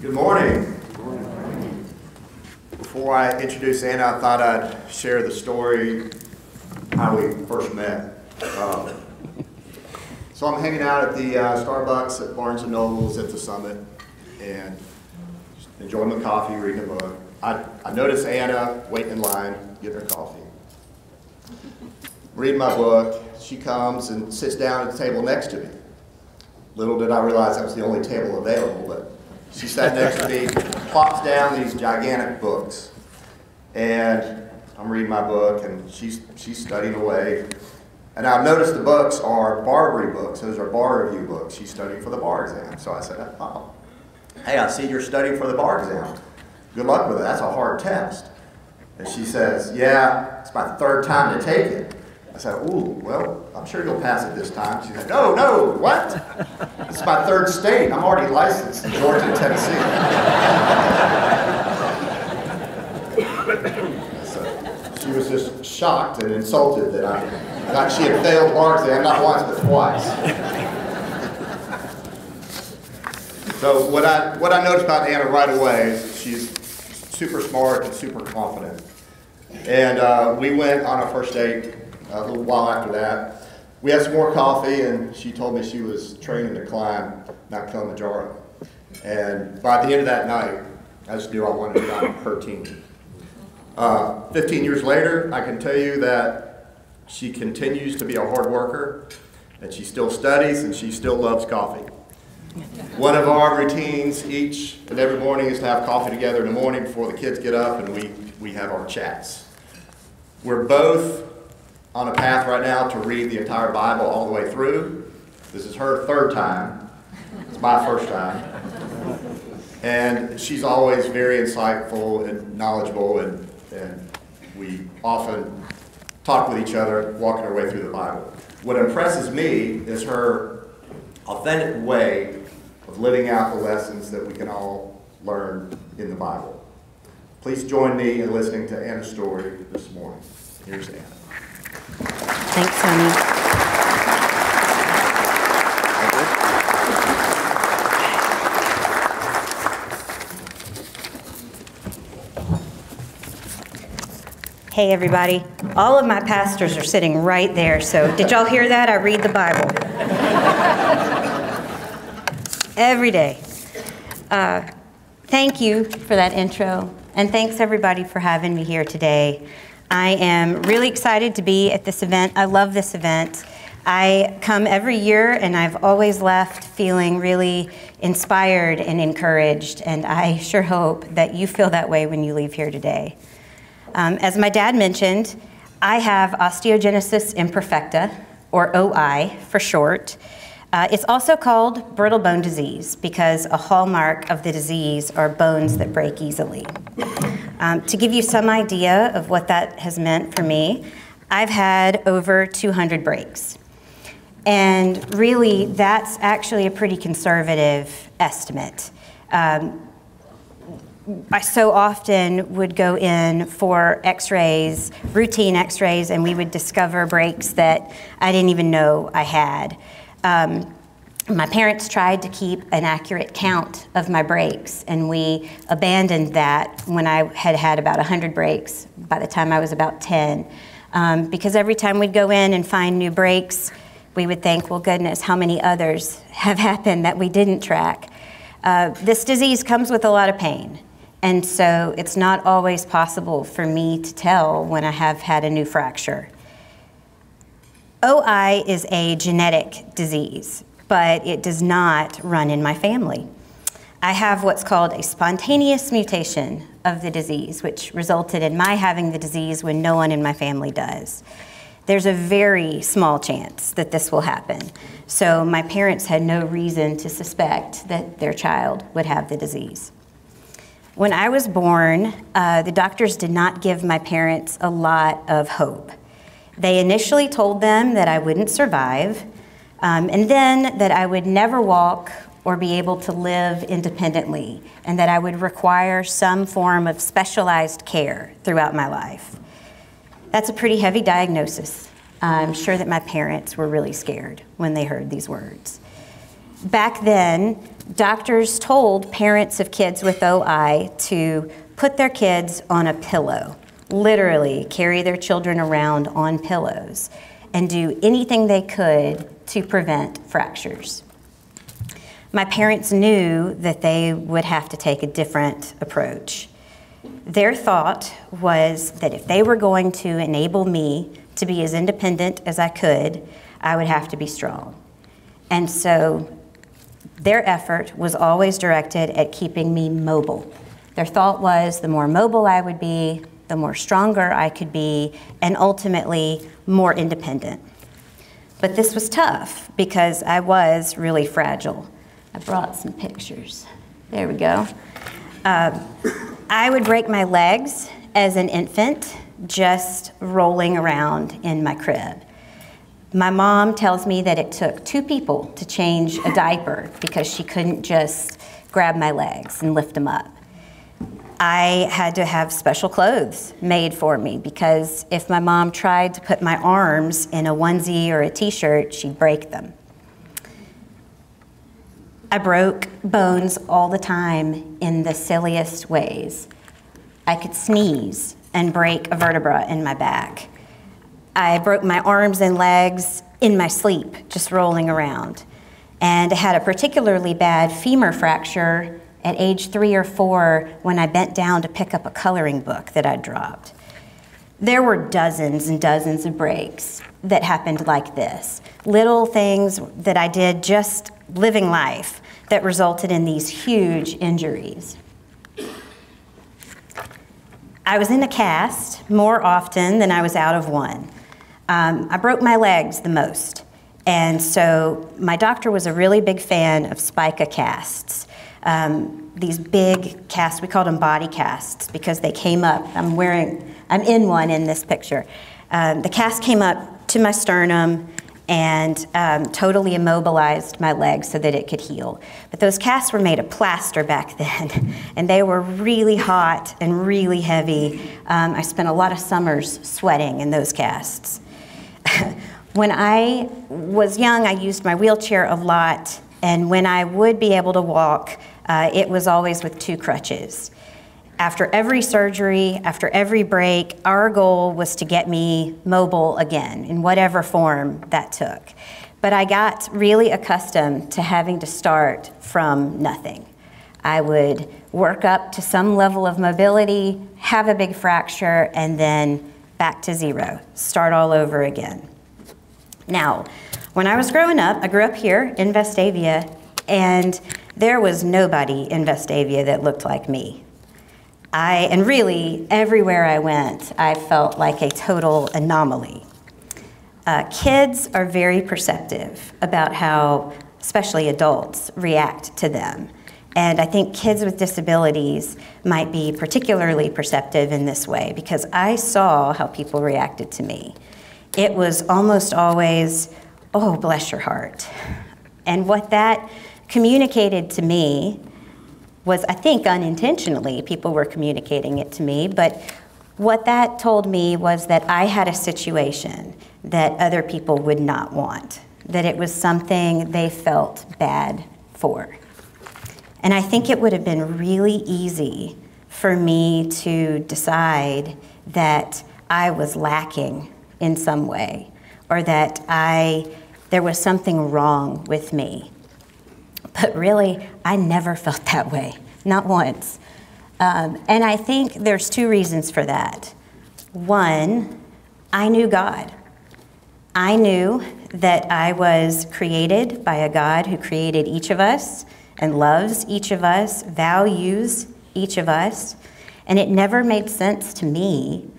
Good morning. Before I introduce Anna, I thought I'd share the story how we first met. So I'm hanging out at the Starbucks at Barnes & Noble's at the Summit and enjoying my coffee, reading a book. I noticed Anna waiting in line, getting her coffee. Reading my book, she comes and sits down at the table next to me. Little did I realize that was the only table available, but she sat next to me, plops down these gigantic books. And I'm reading my book, and she's studying away. And I've noticed the books are Barbary books. Those are bar review books. She's studying for the bar exam. So I said, oh, hey, I see you're studying for the bar exam. Good luck with it. That's a hard test. And she says, yeah, it's my third time to take it. I said, ooh, well, I'm sure you'll pass it this time. She said, no, what? This is my third state. I'm already licensed in Georgia and Tennessee. So she was just shocked and insulted that I thought she had failed bar exam, not once, but twice. So what I noticed about Anna right away is she's super smart and super confident. And we went on our first date a little while after that. We had some more coffee, and she told me she was training to climb Mount Kilimanjaro. And by the end of that night, I just knew I wanted to be on her team. 15 years later, I can tell you that she continues to be a hard worker, and she still studies, and she still loves coffee. One of our routines each and every morning is to have coffee together in the morning before the kids get up, and we have our chats. We're both on a path right now to read the entire Bible all the way through. This is her third time. It's my first time. And she's always very insightful and knowledgeable, and we often talk with each other, walking our way through the Bible. What impresses me is her authentic way of living out the lessons that we can all learn in the Bible. Please join me in listening to Anna's story this morning. Here's Anna. Thanks, honey. Hey, everybody. All of my pastors are sitting right there, so did y'all hear that? I read the Bible. Every day. Thank you for that intro, and thanks, everybody, for having me here today. I am really excited to be at this event. I love this event. I come every year, and I've always left feeling really inspired and encouraged, and I sure hope that you feel that way when you leave here today. As my dad mentioned, I have osteogenesis imperfecta, or OI for short. It's also called brittle bone disease because a hallmark of the disease are bones that break easily. To give you some idea of what that has meant for me, I've had over 200 breaks. And really, that's actually a pretty conservative estimate. I so often would go in for x-rays, routine x-rays, and we would discover breaks that I didn't even know I had. My parents tried to keep an accurate count of my breaks, and we abandoned that when I had had about 100 breaks by the time I was about 10. Because every time we'd go in and find new breaks, we would think, well, goodness, how many others have happened that we didn't track? This disease comes with a lot of pain, and so it's not always possible for me to tell when I have had a new fracture. OI is a genetic disease, but it does not run in my family. I have what's called a spontaneous mutation of the disease, which resulted in my having the disease when no one in my family does. There's a very small chance that this will happen. So my parents had no reason to suspect that their child would have the disease. When I was born, the doctors did not give my parents a lot of hope. They initially told them that I wouldn't survive, and then that I would never walk or be able to live independently, and that I would require some form of specialized care throughout my life. That's a pretty heavy diagnosis. I'm sure that my parents were really scared when they heard these words. Back then, doctors told parents of kids with OI to put their kids on a pillow, literally carry their children around on pillows, and do anything they could to prevent fractures. My parents knew that they would have to take a different approach. Their thought was that if they were going to enable me to be as independent as I could, I would have to be strong. And so their effort was always directed at keeping me mobile. Their thought was the more mobile I would be, the more stronger I could be, and ultimately more independent. But this was tough because I was really fragile. I brought some pictures. There we go. I would break my legs as an infant just rolling around in my crib. My mom tells me that it took 2 people to change a diaper because she couldn't just grab my legs and lift them up. I had to have special clothes made for me because if my mom tried to put my arms in a onesie or a t-shirt, she'd break them. I broke bones all the time in the silliest ways. I could sneeze and break a vertebra in my back. I broke my arms and legs in my sleep, just rolling around. And I had a particularly bad femur fracture at age 3 or 4 when I bent down to pick up a coloring book that I'd dropped. There were dozens and dozens of breaks that happened like this. Little things that I did just living life that resulted in these huge injuries. I was in a cast more often than I was out of one. I broke my legs the most. And so my doctor was a really big fan of spica casts. These big casts, we called them body casts because they came up. I'm in one in this picture. The cast came up to my sternum and totally immobilized my leg so that it could heal. But those casts were made of plaster back then, and they were really hot and really heavy. I spent a lot of summers sweating in those casts. When I was young, I used my wheelchair a lot, and when I would be able to walk, it was always with 2 crutches. After every surgery, after every break, our goal was to get me mobile again, in whatever form that took. But I got really accustomed to having to start from nothing. I would work up to some level of mobility, have a big fracture, and then back to 0, start all over again. Now, when I was growing up, I grew up here in Vestavia, and there was nobody in Vestavia that looked like me. And really, everywhere I went, I felt like a total anomaly. Kids are very perceptive about how, especially adults, react to them. And I think kids with disabilities might be particularly perceptive in this way because I saw how people reacted to me. It was almost always, oh, bless your heart. And what that communicated to me was, I think unintentionally, people were communicating it to me, but what that told me was that I had a situation that other people would not want, that it was something they felt bad for. And I think it would have been really easy for me to decide that I was lacking in some way, or that there was something wrong with me. But really, I never felt that way, not once. And I think there's 2 reasons for that. One, I knew God. I knew that I was created by a God who created each of us and loves each of us, values each of us, and it never made sense to me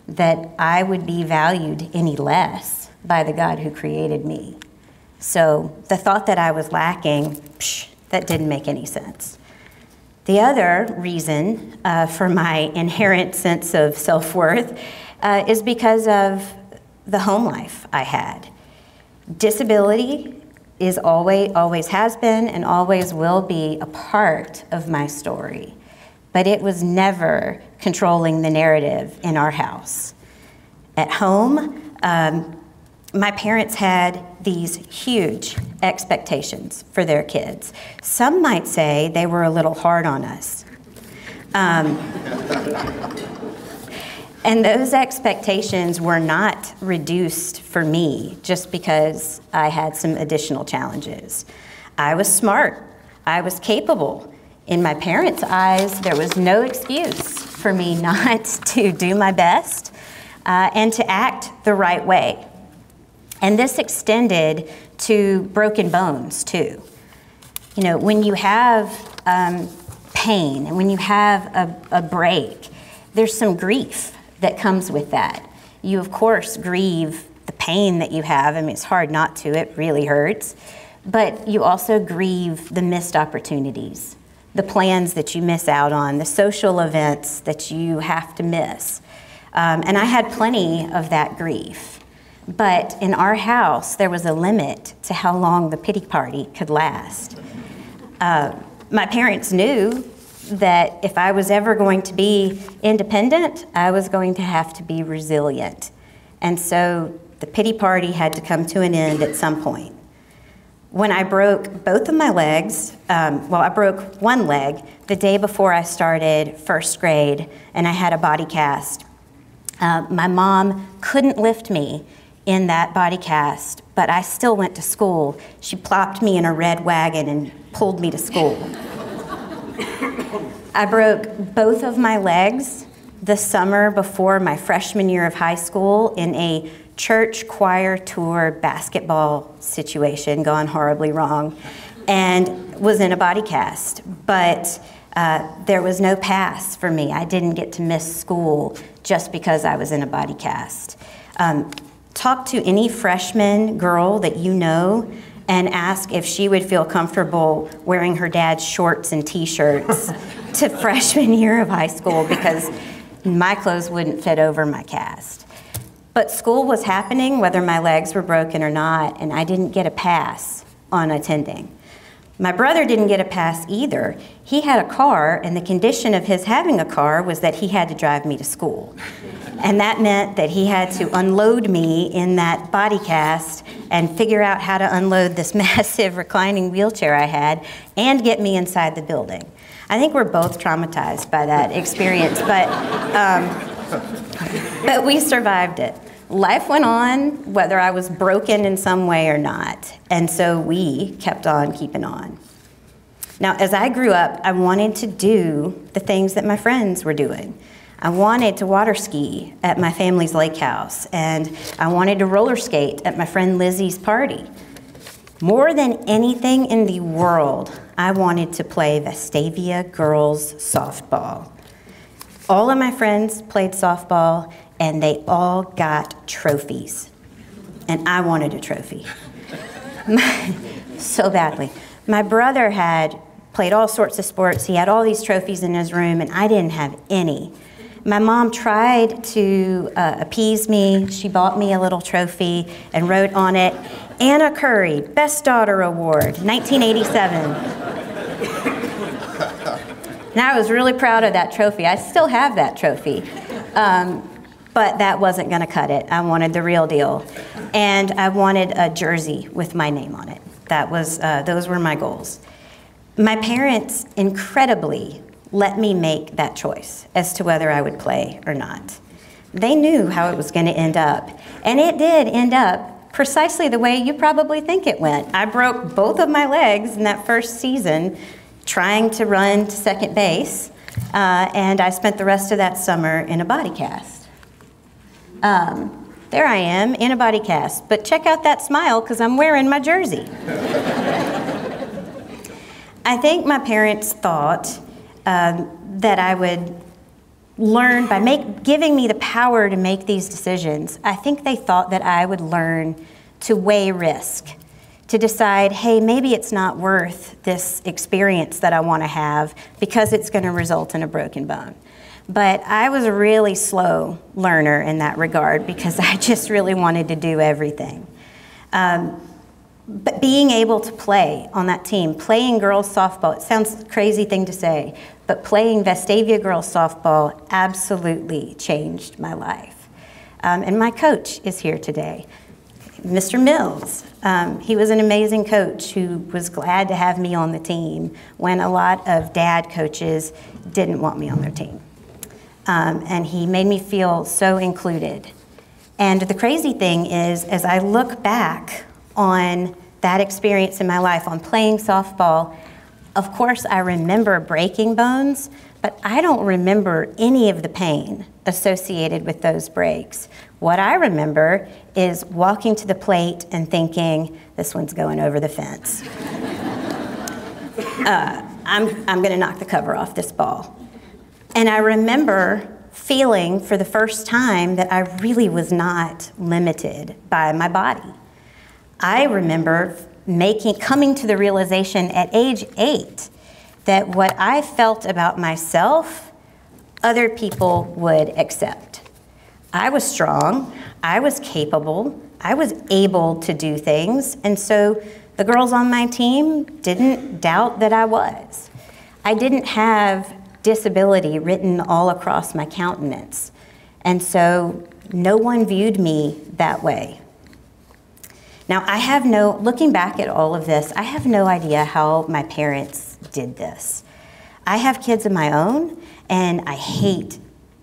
that I would be valued any less by the God who created me. So the thought that I was lacking, that didn't make any sense. The other reason for my inherent sense of self-worth is because of the home life I had. Disability is always has been and always will be a part of my story, but it was never controlling the narrative in our house. At home, my parents had these huge expectations for their kids. Some might say they were a little hard on us. And those expectations were not reduced for me just because I had some additional challenges. I was smart. I was capable. In my parents' eyes, there was no excuse for me not to do my best and to act the right way. And this extended to broken bones, too. You know, when you have pain and when you have a break, there's some grief that comes with that. You, of course, grieve the pain that you have. I mean, it's hard not to. It really hurts. But you also grieve the missed opportunities, the plans that you miss out on, the social events that you have to miss. And I had plenty of that grief. But in our house, there was a limit to how long the pity party could last. My parents knew that if I was ever going to be independent, I was going to have to be resilient. And so the pity party had to come to an end at some point. When I broke both of my legs, I broke one leg the day before I started first grade, and I had a body cast. My mom couldn't lift me in that body cast, but I still went to school. She plopped me in a red wagon and pulled me to school. I broke both of my legs the summer before my freshman year of high school in a church choir tour basketball situation gone horribly wrong, and was in a body cast. But there was no pass for me. I didn't get to miss school just because I was in a body cast. Talk to any freshman girl that you know and ask if she would feel comfortable wearing her dad's shorts and t-shirts to freshman year of high school, because my clothes wouldn't fit over my cast. But school was happening whether my legs were broken or not, and I didn't get a pass on attending. My brother didn't get a pass either. He had a car, and the condition of his having a car was that he had to drive me to school. And that meant that he had to unload me in that body cast and figure out how to unload this massive reclining wheelchair I had and get me inside the building. I think we're both traumatized by that experience, but we survived it. Life went on, whether I was broken in some way or not, and so we kept on keeping on. Now, as I grew up, I wanted to do the things that my friends were doing. I wanted to water ski at my family's lake house, and I wanted to roller skate at my friend Lizzie's party. More than anything in the world, I wanted to play Vestavia girls softball. All of my friends played softball, and they all got trophies. And I wanted a trophy. So badly. My brother had played all sorts of sports. He had all these trophies in his room, and I didn't have any. My mom tried to appease me. She bought me a little trophy and wrote on it, Anna Curry, Best Daughter Award, 1987. And I was really proud of that trophy. I still have that trophy. But that wasn't going to cut it. I wanted the real deal. And I wanted a jersey with my name on it. Those were my goals. My parents, incredibly, let me make that choice as to whether I would play or not. They knew how it was going to end up. And it did end up precisely the way you probably think it went. I broke both of my legs in that first season trying to run to second base, and I spent the rest of that summer in a body cast. There I am in a body cast, but check out that smile because I'm wearing my jersey. I think my parents thought that I would learn by giving me the power to make these decisions. I think they thought that I would learn to weigh risk, to decide, hey, maybe it's not worth this experience that I want to have because it's going to result in a broken bone. But I was a really slow learner in that regard because I just really wanted to do everything. But being able to play on that team, playing girls softball, it sounds a crazy thing to say, but playing Vestavia girls softball absolutely changed my life. And my coach is here today. Mr. Mills. He was an amazing coach who was glad to have me on the team when a lot of dad coaches didn't want me on their team. And he made me feel so included. And the crazy thing is, as I look back on that experience in my life, on playing softball, of course I remember breaking bones, but I don't remember any of the pain associated with those breaks. What I remember is walking to the plate and thinking, this one's going over the fence. I'm gonna knock the cover off this ball. And I remember feeling for the first time that I really was not limited by my body. I remember coming to the realization at age 8 that what I felt about myself, other people would accept. I was strong, I was capable, I was able to do things, and so the girls on my team didn't doubt that I was. I didn't have disability written all across my countenance, and so no one viewed me that way. Now, looking back at all of this, I have no idea how my parents did this. I have kids of my own, and I hate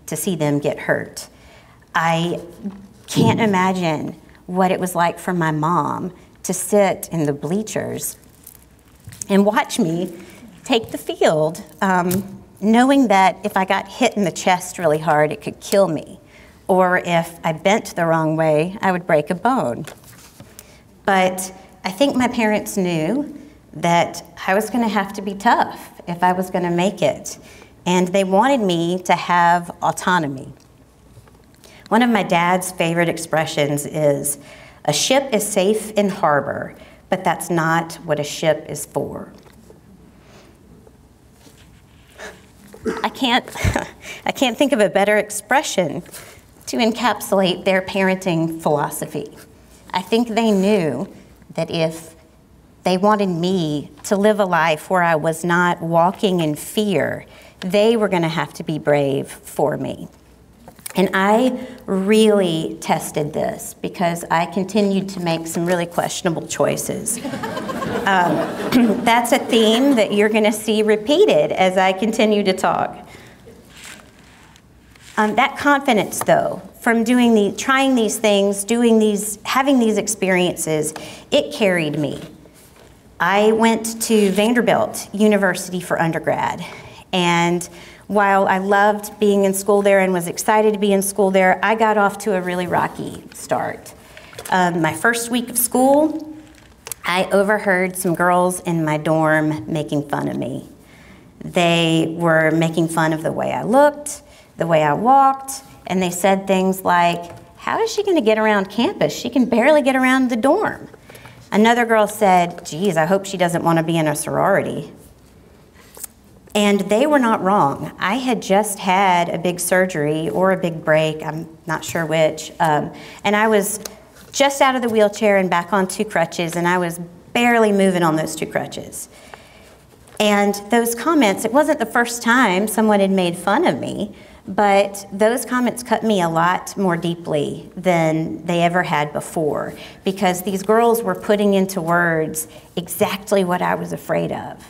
to see them get hurt. I can't imagine what it was like for my mom to sit in the bleachers and watch me take the field, knowing that if I got hit in the chest really hard, it could kill me. Or if I bent the wrong way, I would break a bone. But I think my parents knew that I was gonna have to be tough if I was gonna make it. And they wanted me to have autonomy. One of my dad's favorite expressions is, a ship is safe in harbor, but that's not what a ship is for. I can't think of a better expression to encapsulate their parenting philosophy. I think they knew that if they wanted me to live a life where I was not walking in fear, they were gonna have to be brave for me. And I really tested this because I continued to make some really questionable choices. That's a theme that you're gonna see repeated as I continue to talk. That confidence, though, from trying these things, having these experiences, it carried me. I went to Vanderbilt University for undergrad, and while I loved being in school there and was excited to be in school there, I got off to a really rocky start. My first week of school, I overheard some girls in my dorm making fun of me. They were making fun of the way I looked, the way I walked, and they said things like, how is she gonna get around campus? She can barely get around the dorm. Another girl said, geez, I hope she doesn't wanna be in a sorority. And they were not wrong. I had just had a big surgery or a big break, I'm not sure which, and I was just out of the wheelchair and back on 2 crutches, and I was barely moving on those 2 crutches. And those comments, it wasn't the first time someone had made fun of me, but those comments cut me a lot more deeply than they ever had before, because these girls were putting into words exactly what I was afraid of.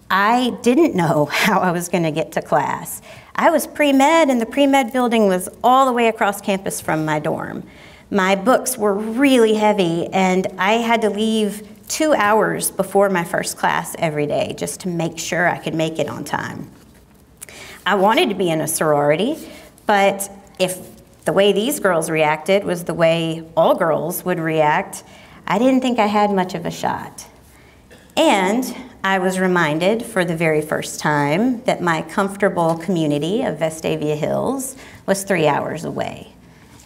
I didn't know how I was going to get to class. I was pre-med, and the pre-med building was all the way across campus from my dorm. My books were really heavy, and I had to leave 2 hours before my first class every day just to make sure I could make it on time. I wanted to be in a sorority, but if the way these girls reacted was the way all girls would react, I didn't think I had much of a shot. And I was reminded for the very first time that my comfortable community of Vestavia Hills was 3 hours away.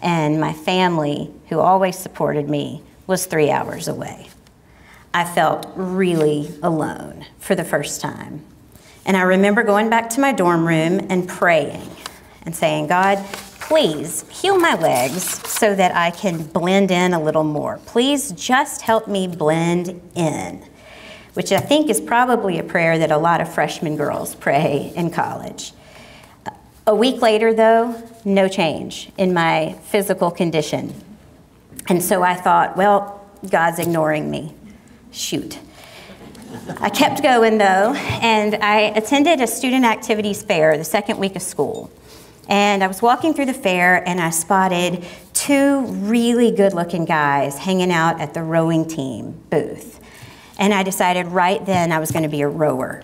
And my family, who always supported me, was 3 hours away. I felt really alone for the first time. And I remember going back to my dorm room and praying and saying, God, please heal my legs so that I can blend in a little more. Please just help me blend in, which I think is probably a prayer that a lot of freshman girls pray in college. A week later, though, no change in my physical condition. And so I thought, well, God's ignoring me. Shoot. I kept going though, and I attended a student activities fair the second week of school. And I was walking through the fair and I spotted two really good-looking guys hanging out at the rowing team booth. And I decided right then I was going to be a rower.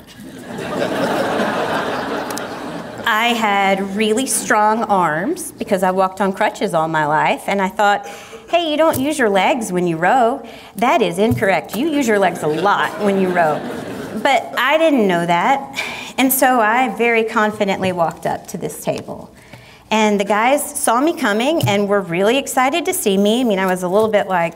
I had really strong arms because I walked on crutches all my life, and I thought, hey, you don't use your legs when you row. That is incorrect. You use your legs a lot when you row. But I didn't know that, and so I very confidently walked up to this table. And the guys saw me coming and were really excited to see me. I mean, I was a little bit like,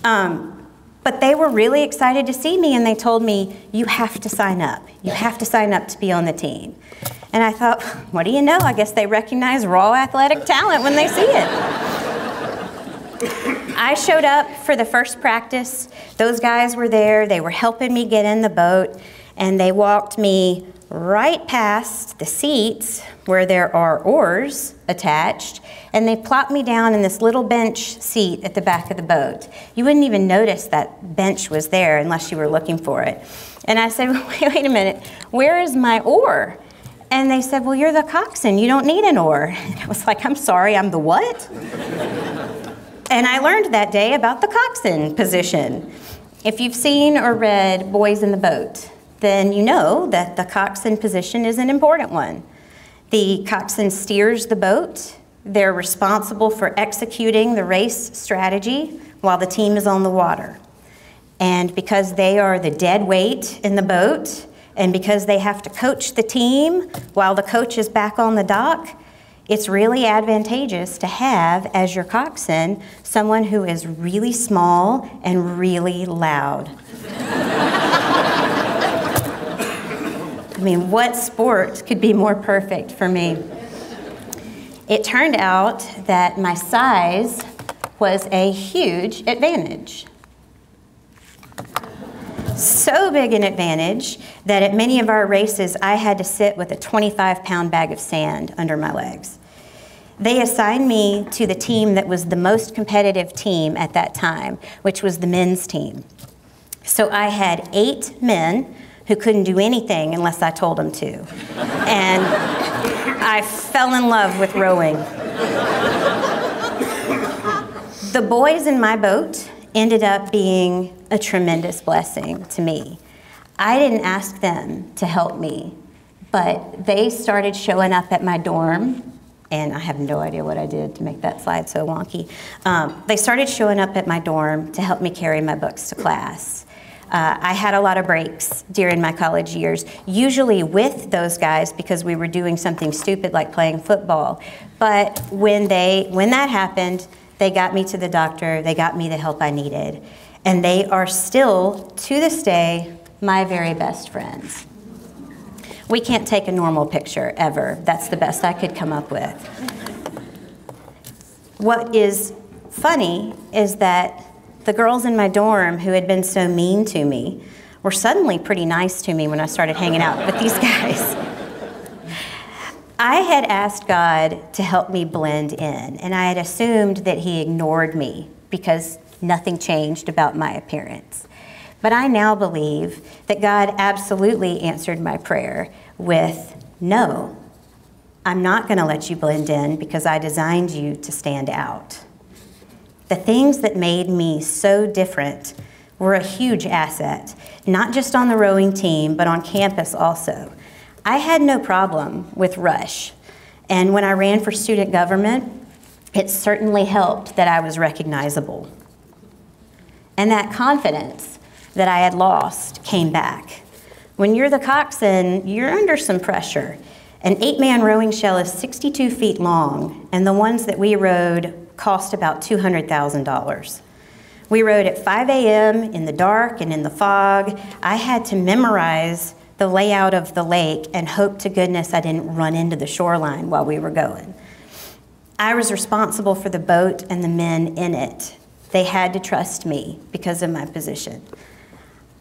but they were really excited to see me, and they told me, you have to sign up. You have to sign up to be on the team. And I thought, what do you know? I guess they recognize raw athletic talent when they see it. I showed up for the first practice. Those guys were there. They were helping me get in the boat, and they walked me right past the seats where there are oars attached, and they plopped me down in this little bench seat at the back of the boat. You wouldn't even notice that bench was there unless you were looking for it. And I said, wait a minute, where is my oar? And they said, well, you're the coxswain, you don't need an oar. And I was like, I'm sorry, I'm the what? And I learned that day about the coxswain position. If you've seen or read Boys in the Boat, then you know that the coxswain position is an important one. The coxswain steers the boat. They're responsible for executing the race strategy while the team is on the water. And because they are the dead weight in the boat, and because they have to coach the team while the coach is back on the dock, it's really advantageous to have as your coxswain someone who is really small and really loud. I mean, what sport could be more perfect for me? It turned out that my size was a huge advantage. So big an advantage that at many of our races, I had to sit with a 25-pound bag of sand under my legs. They assigned me to the team that was the most competitive team at that time, which was the men's team. So I had 8 men who couldn't do anything unless I told them to. And I fell in love with rowing. The boys in my boat ended up being a tremendous blessing to me. I didn't ask them to help me, but they started showing up at my dorm, and I have no idea what I did to make that slide so wonky. They started showing up at my dorm to help me carry my books to class. I had a lot of breaks during my college years, usually with those guys because we were doing something stupid like playing football. But when that happened, they got me to the doctor, they got me the help I needed. And they are still, to this day, my very best friends. We can't take a normal picture, ever. That's the best I could come up with. What is funny is that the girls in my dorm who had been so mean to me were suddenly pretty nice to me when I started hanging out with these guys. I had asked God to help me blend in, and I had assumed that He ignored me because nothing changed about my appearance. But I now believe that God absolutely answered my prayer with, no, I'm not going to let you blend in because I designed you to stand out. The things that made me so different were a huge asset, not just on the rowing team, but on campus also. I had no problem with Rush, and when I ran for student government, it certainly helped that I was recognizable. And that confidence that I had lost came back. When you're the coxswain, you're under some pressure. An 8-man rowing shell is 62 feet long, and the ones that we rowed cost about $200,000. We rowed at 5 a.m. in the dark and in the fog. I had to memorize the layout of the lake and hope to goodness I didn't run into the shoreline while we were going. I was responsible for the boat and the men in it. They had to trust me because of my position.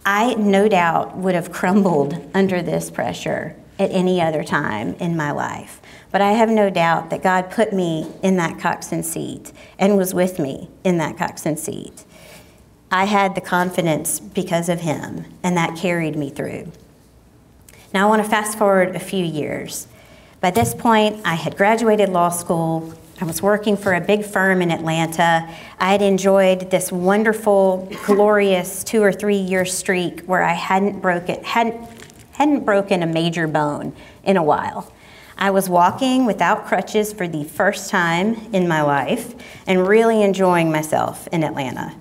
I, no doubt, would have crumbled under this pressure at any other time in my life. But I have no doubt that God put me in that coxswain seat and was with me in that coxswain seat. I had the confidence because of him, and that carried me through. Now I want to fast forward a few years. By this point, I had graduated law school. I was working for a big firm in Atlanta. I had enjoyed this wonderful, glorious 2 or 3 year streak where I hadn't broken a major bone in a while. I was walking without crutches for the first time in my life and really enjoying myself in Atlanta.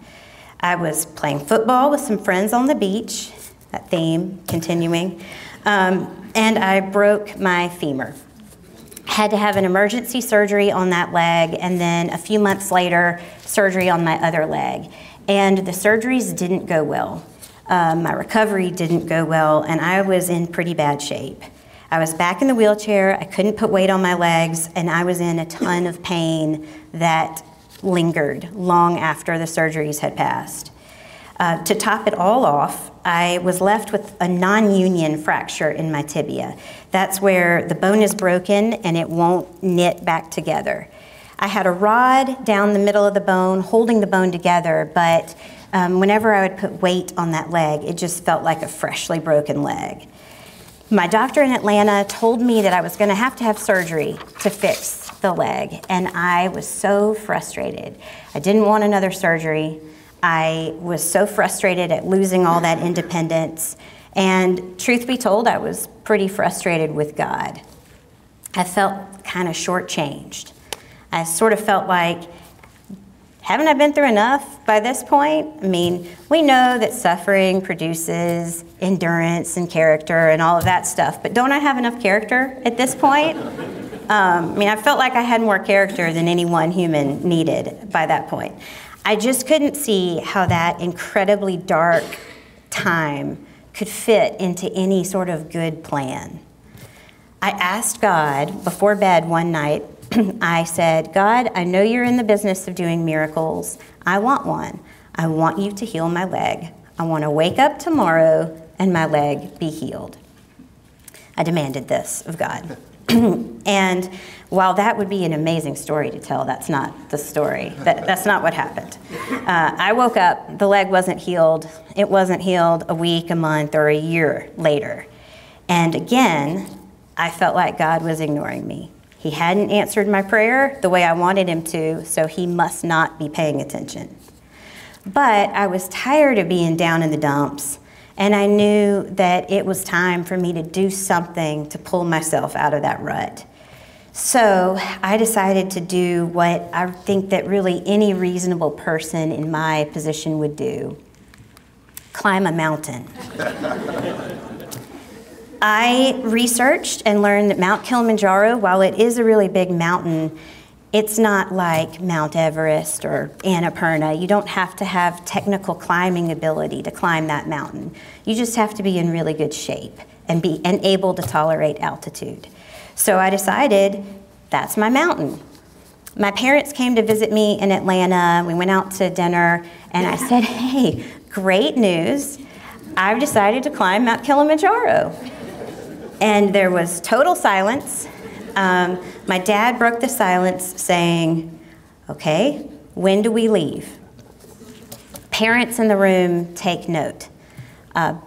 I was playing football with some friends on the beach, that theme continuing, and I broke my femur. Had to have an emergency surgery on that leg, and then a few months later, surgery on my other leg. And the surgeries didn't go well. My recovery didn't go well, and I was in pretty bad shape. I was back in the wheelchair, I couldn't put weight on my legs, and I was in a ton of pain that lingered long after the surgeries had passed. To top it all off, I was left with a non-union fracture in my tibia. That's where the bone is broken and it won't knit back together. I had a rod down the middle of the bone holding the bone together, but whenever I would put weight on that leg, it just felt like a freshly broken leg. My doctor in Atlanta told me that I was going to have surgery to fix the leg, and I was so frustrated. I didn't want another surgery. I was so frustrated at losing all that independence, and truth be told, I was pretty frustrated with God. I felt kind of shortchanged. I sort of felt like, haven't I been through enough by this point? I mean, we know that suffering produces endurance and character and all of that stuff, but don't I have enough character at this point? I felt like I had more character than any one human needed by that point. I just couldn't see how that incredibly dark time could fit into any sort of good plan. I asked God before bed one night, I said, God, I know you're in the business of doing miracles. I want one. I want you to heal my leg. I want to wake up tomorrow and my leg be healed. I demanded this of God. And while that would be an amazing story to tell, that's not the story. That's not what happened. I woke up, the leg wasn't healed. It wasn't healed a week, a month, or a year later. And again, I felt like God was ignoring me. He hadn't answered my prayer the way I wanted him to, so he must not be paying attention. But I was tired of being down in the dumps, and I knew that it was time for me to do something to pull myself out of that rut. So I decided to do what I think that really any reasonable person in my position would do: climb a mountain. I researched and learned that Mount Kilimanjaro, while it is a really big mountain, it's not like Mount Everest or Annapurna. You don't have to have technical climbing ability to climb that mountain. You just have to be in really good shape and able to tolerate altitude. So I decided that's my mountain. My parents came to visit me in Atlanta. We went out to dinner, and I said, hey, great news. I've decided to climb Mount Kilimanjaro. And there was total silence. My dad broke the silence saying, okay, when do we leave? Parents in the room, take note.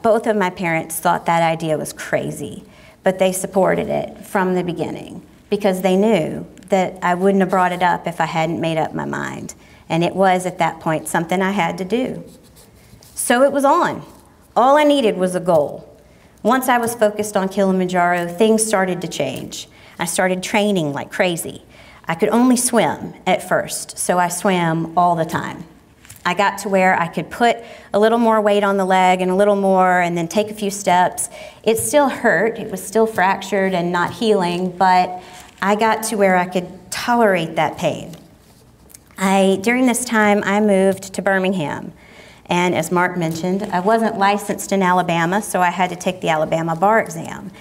Both of my parents thought that idea was crazy, but they supported it from the beginning because they knew that I wouldn't have brought it up if I hadn't made up my mind. And it was at that point something I had to do. So it was on. All I needed was a goal. Once I was focused on Kilimanjaro, things started to change. I started training like crazy. I could only swim at first, so I swam all the time. I got to where I could put a little more weight on the leg and a little more and then take a few steps. It still hurt, it was still fractured and not healing, but I got to where I could tolerate that pain. During this time, I moved to Birmingham. And as Mark mentioned, I wasn't licensed in Alabama, so I had to take the Alabama bar exam.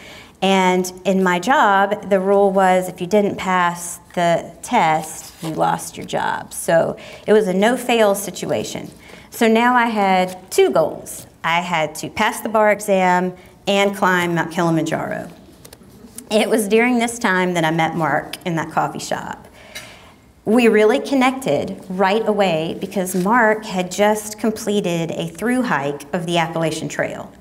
And in my job, the rule was if you didn't pass the test, you lost your job. So it was a no-fail situation. So now I had two goals. I had to pass the bar exam and climb Mount Kilimanjaro. It was during this time that I met Mark in that coffee shop. We really connected right away because Mark had just completed a through hike of the Appalachian Trail.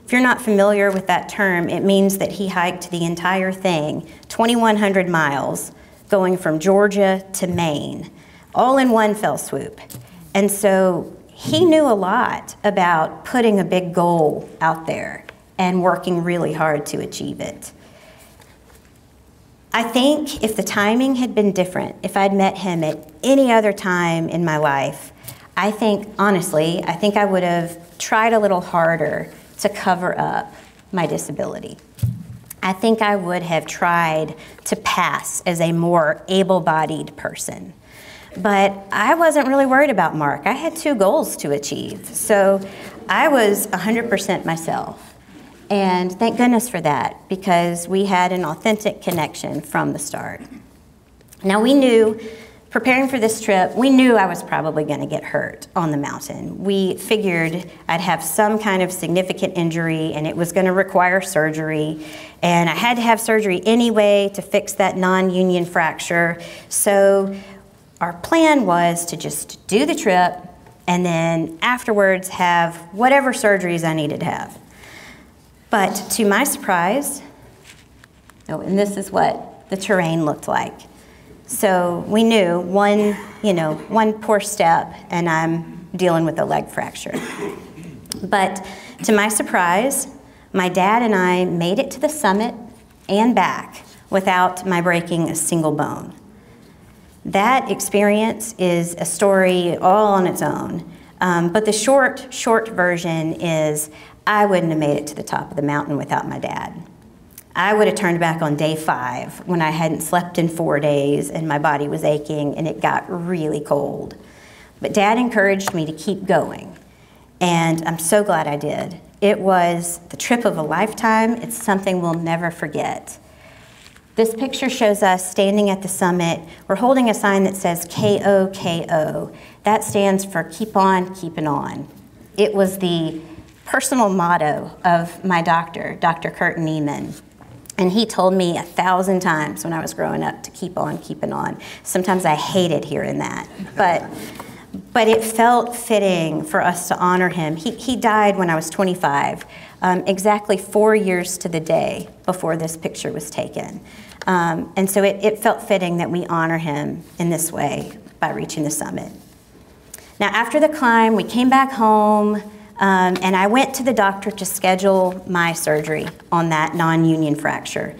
If you're not familiar with that term, it means that he hiked the entire thing, 2,100 miles, going from Georgia to Maine, all in one fell swoop. And so he knew a lot about putting a big goal out there and working really hard to achieve it. I think if the timing had been different, if I'd met him at any other time in my life, honestly, I think I would have tried a little harder to cover up my disability. I think I would have tried to pass as a more able-bodied person. But I wasn't really worried about Mark. I had 2 goals to achieve, so I was 100% myself. And thank goodness for that, because we had an authentic connection from the start. Now we knew, preparing for this trip, we knew I was probably going to get hurt on the mountain. We figured I'd have some kind of significant injury and it was going to require surgery. And I had to have surgery anyway to fix that non-union fracture. So our plan was to just do the trip and then afterwards have whatever surgeries I needed to have. But to my surprise, and this is what the terrain looked like. So we knew one poor step and I'm dealing with a leg fracture. But to my surprise, my dad and I made it to the summit and back without my breaking a single bone. That experience is a story all on its own. But the short version is I wouldn't have made it to the top of the mountain without my dad. I would have turned back on day 5 when I hadn't slept in 4 days and my body was aching and it got really cold. But Dad encouraged me to keep going, and I'm so glad I did. It was the trip of a lifetime. It's something we'll never forget. This picture shows us standing at the summit. We're holding a sign that says KOKO. That stands for keep on keeping on. It was the personal motto of my doctor, Dr. Kurt Neiman. And he told me 1,000 times when I was growing up to keep on keeping on. Sometimes I hated hearing that, but it felt fitting for us to honor him. He died when I was 25, exactly 4 years to the day before this picture was taken. And so it felt fitting that we honor him in this way by reaching the summit. Now after the climb, we came back home, and I went to the doctor to schedule my surgery on that non-union fracture.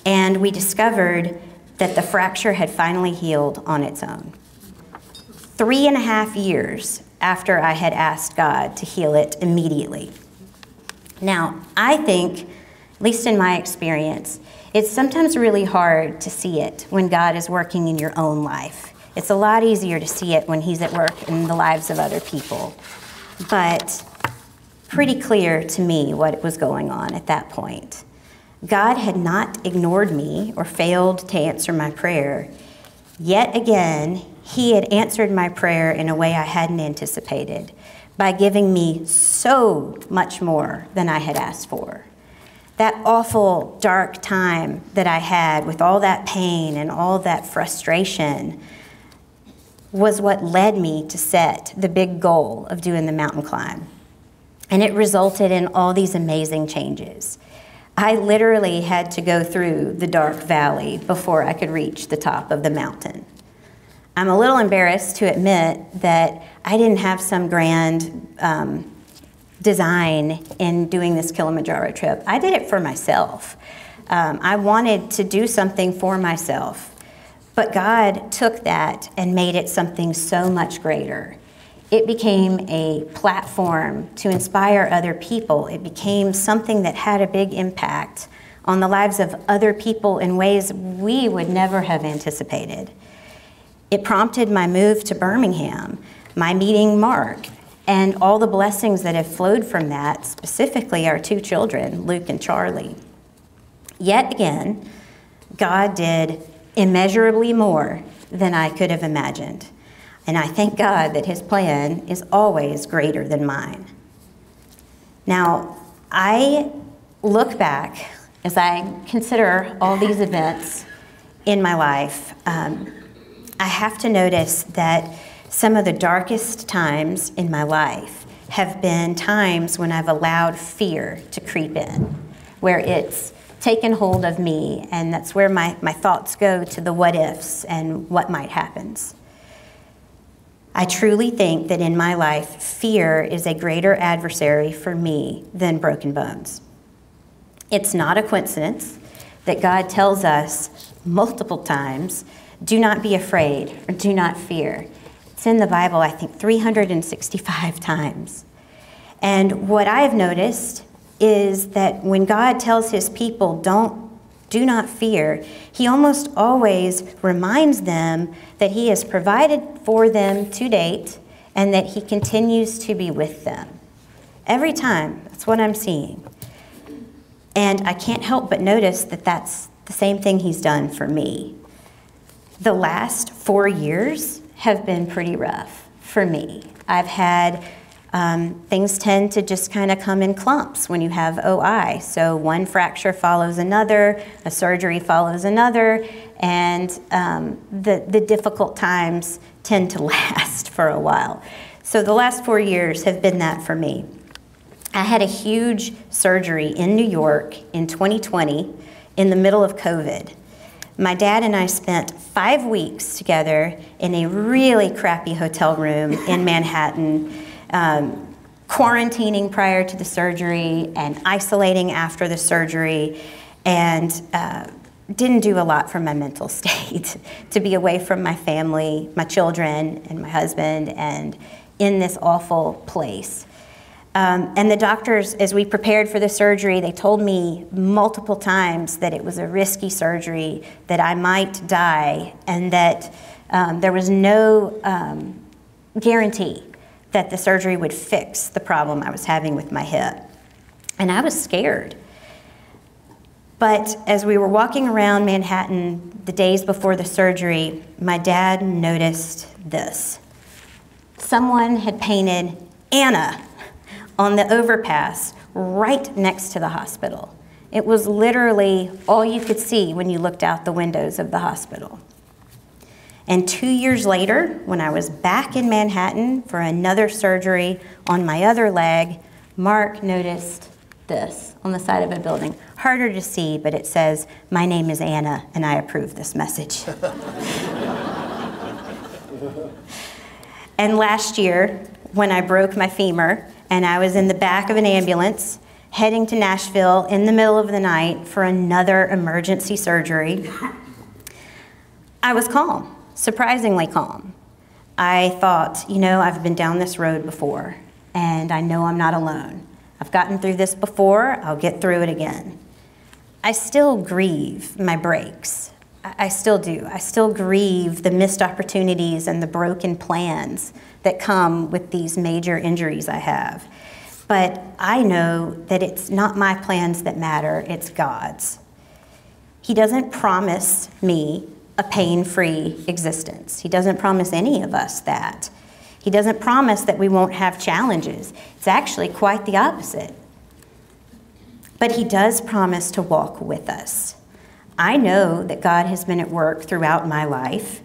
And we discovered that the fracture had finally healed on its own. 3.5 years after I had asked God to heal it immediately. Now, I think, at least in my experience, it's sometimes really hard to see it when God is working in your own life. It's a lot easier to see it when He's at work in the lives of other people. But pretty clear to me what was going on at that point. God had not ignored me or failed to answer my prayer. Yet again, He had answered my prayer in a way I hadn't anticipated by giving me so much more than I had asked for. That awful, dark time that I had with all that pain and all that frustration was what led me to set the big goal of doing the mountain climb. And it resulted in all these amazing changes. I literally had to go through the dark valley before I could reach the top of the mountain. I'm a little embarrassed to admit that I didn't have some grand design in doing this Kilimanjaro trip. I did it for myself. I wanted to do something for myself, but God took that and made it something so much greater. It became a platform to inspire other people. It became something that had a big impact on the lives of other people in ways we would never have anticipated. It prompted my move to Birmingham, my meeting Mark, and all the blessings that have flowed from that, specifically our 2 children, Luke and Charlie. Yet again, God did immeasurably more than I could have imagined. And I thank God that His plan is always greater than mine. Now, I look back as I consider all these events in my life, I have to notice that some of the darkest times in my life have been times when I've allowed fear to creep in, where it's taken hold of me, and that's where my thoughts go to the what ifs and what might happen. I truly think that in my life, fear is a greater adversary for me than broken bones. It's not a coincidence that God tells us multiple times, do not be afraid or do not fear. It's in the Bible, I think, 365 times. And what I've noticed is that when God tells his people, do not fear, he almost always reminds them that he has provided for them to date and that he continues to be with them. Every time, that's what I'm seeing. And I can't help but notice that that's the same thing he's done for me. The last 4 years have been pretty rough for me. I've had things tend to just kind of come in clumps when you have OI. So one fracture follows another, a surgery follows another, and the difficult times tend to last for a while. So the last 4 years have been that for me. I had a huge surgery in New York in 2020 in the middle of COVID. My dad and I spent 5 weeks together in a really crappy hotel room in Manhattan, quarantining prior to the surgery and isolating after the surgery, and didn't do a lot for my mental state to be away from my family, my children, and my husband, and in this awful place. And the doctors, as we prepared for the surgery, they told me multiple times that it was a risky surgery, that I might die, and that there was no guarantee that the surgery would fix the problem I was having with my hip. And I was scared. But as we were walking around Manhattan the days before the surgery, my dad noticed this. Someone had painted Anna on the overpass right next to the hospital. It was literally all you could see when you looked out the windows of the hospital. And 2 years later, when I was back in Manhattan for another surgery on my other leg, Mark noticed this on the side of a building. Harder to see, but it says, "My name is Anna, and I approve this message." And last year, when I broke my femur, and I was in the back of an ambulance heading to Nashville in the middle of the night for another emergency surgery, I was calm, surprisingly calm. I thought, you know, I've been down this road before, and I know I'm not alone. I've gotten through this before, I'll get through it again. I still grieve my breaks. I still do. I still grieve the missed opportunities and the broken plans that come with these major injuries I have. But I know that it's not my plans that matter, it's God's. He doesn't promise me a pain-free existence. He doesn't promise any of us that. He doesn't promise that we won't have challenges. It's actually quite the opposite. But he does promise to walk with us. I know that God has been at work throughout my life.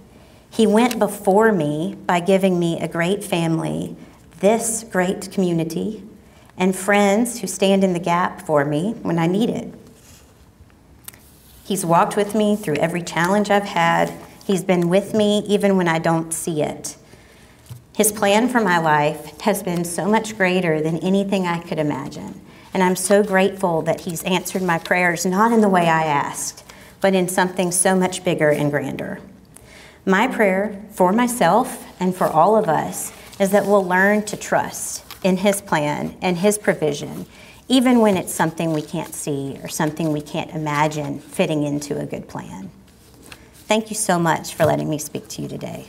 He went before me by giving me a great family, this great community, and friends who stand in the gap for me when I need it. He's walked with me through every challenge I've had. He's been with me even when I don't see it. His plan for my life has been so much greater than anything I could imagine. And I'm so grateful that he's answered my prayers, not in the way I asked, but in something so much bigger and grander. My prayer for myself and for all of us is that we'll learn to trust in his plan and his provision, even when it's something we can't see or something we can't imagine fitting into a good plan. Thank you so much for letting me speak to you today.